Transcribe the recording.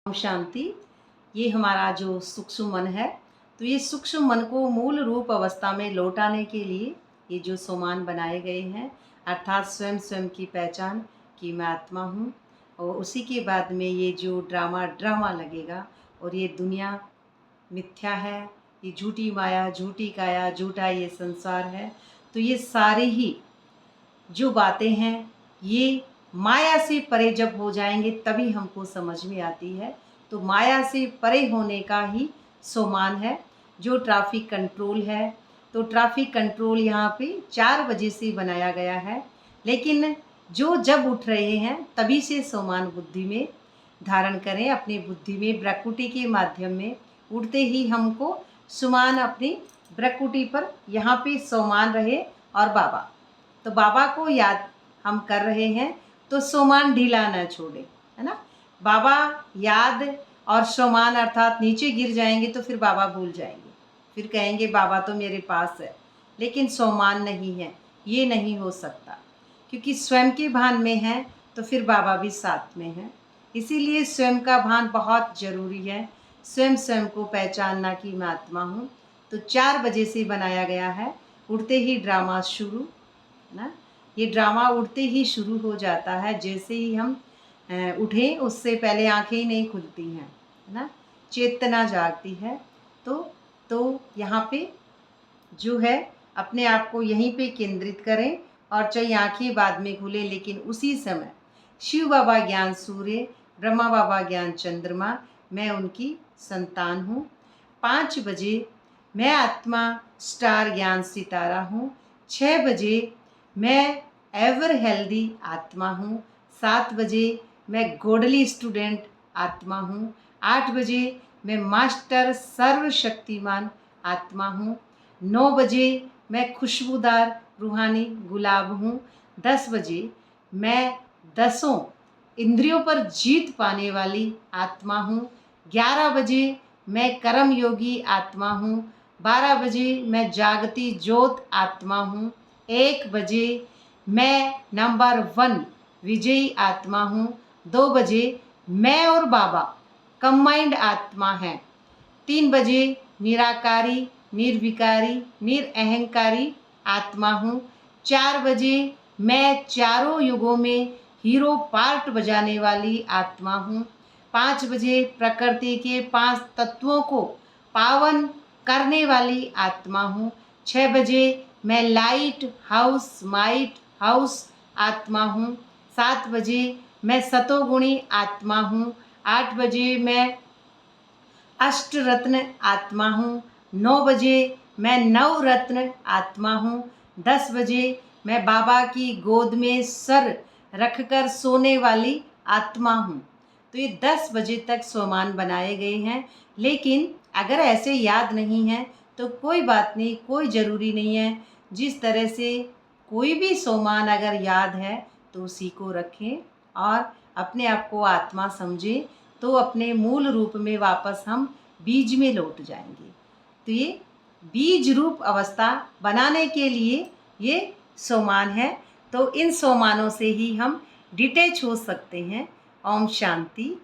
ओम शांति। ये हमारा जो सूक्ष्म मन है, तो ये सूक्ष्म मन को मूल रूप अवस्था में लौटाने के लिए ये जो सोमान बनाए गए हैं, अर्थात स्वयं स्वयं की पहचान कि मैं आत्मा हूँ। और उसी के बाद में ये जो ड्रामा लगेगा और ये दुनिया मिथ्या है, ये झूठी माया, झूठी काया, झूठा ये संसार है। तो ये सारे ही जो बातें हैं ये माया से परे जब हो जाएंगे तभी हमको समझ में आती है। तो माया से परे होने का ही सोमान है। जो ट्रैफिक कंट्रोल है, तो ट्रैफिक कंट्रोल यहाँ पे 4 बजे से बनाया गया है, लेकिन जो जब उठ रहे हैं तभी से सोमान बुद्धि में धारण करें। अपनी बुद्धि में ब्रह्मकुटी के माध्यम में उठते ही हमको सुमान अपनी ब्रह्मकुटी पर यहाँ पे सोमान रहे। और बाबा, तो बाबा को याद हम कर रहे हैं तो सोमान ढीला ना छोड़े, है ना। बाबा याद और सोमान अर्थात नीचे गिर जाएंगे तो फिर बाबा भूल जाएंगे, फिर कहेंगे बाबा तो मेरे पास है लेकिन सोमान नहीं है। ये नहीं हो सकता, क्योंकि स्वयं के भान में है तो फिर बाबा भी साथ में है। इसीलिए स्वयं का भान बहुत ज़रूरी है। स्वयं स्वयं को पहचानना कि मैं आत्मा हूँ। तो 4 बजे से बनाया गया है। उठते ही ड्रामा शुरू ना, ये ड्रामा उठते ही शुरू हो जाता है। जैसे ही हम उठें उससे पहले आंखें ही नहीं खुलती हैं, है ना, चेतना जागती है। तो यहाँ पे जो है अपने आप को यहीं पे केंद्रित करें, और चाहे आंखें बाद में खुले, लेकिन उसी समय शिव बाबा ज्ञान सूर्य, ब्रह्मा बाबा ज्ञान चंद्रमा, मैं उनकी संतान हूँ। 5 बजे मैं आत्मा स्टार ज्ञान सितारा हूँ। 6 बजे मैं एवर हेल्दी आत्मा हूँ। 7 बजे मैं गॉडली स्टूडेंट आत्मा हूँ। 8 बजे मैं मास्टर सर्वशक्तिमान आत्मा हूँ। 9 बजे मैं खुशबूदार रूहानी गुलाब हूँ। 10 बजे मैं 10 इंद्रियों पर जीत पाने वाली आत्मा हूँ। 11 बजे मैं कर्म योगी आत्मा हूँ। 12 बजे मैं जागती ज्योत आत्मा हूँ। 1 बजे मैं नंबर 1 विजयी आत्मा हूँ। 2 बजे मैं और बाबा कंबाइंड आत्मा हैं। 3 बजे निराकारी, निर्विकारी, निरअहंकारी आत्मा हूँ। 4 बजे मैं चारों युगों में हीरो पार्ट बजाने वाली आत्मा हूँ। 5 बजे प्रकृति के 5 तत्वों को पावन करने वाली आत्मा हूँ। 6 बजे मैं लाइट हाउस आत्मा हूँ। 7 बजे मैं सतोगुणी आत्मा हूँ। 8 बजे मैं अष्ट रत्न आत्मा हूँ। 9 बजे मैं नवरत्न आत्मा हूँ। 10 बजे मैं बाबा की गोद में सर रखकर सोने वाली आत्मा हूँ। तो ये 10 बजे तक सोमान बनाए गए हैं, लेकिन अगर ऐसे याद नहीं है तो कोई बात नहीं, कोई ज़रूरी नहीं है। जिस तरह से कोई भी सोमान अगर याद है तो उसी को रखें और अपने आप को आत्मा समझें, तो अपने मूल रूप में वापस हम बीज में लौट जाएंगे। तो ये बीज रूप अवस्था बनाने के लिए ये सोमान है। तो इन सोमानों से ही हम डिटैच हो सकते हैं। ओम शांति।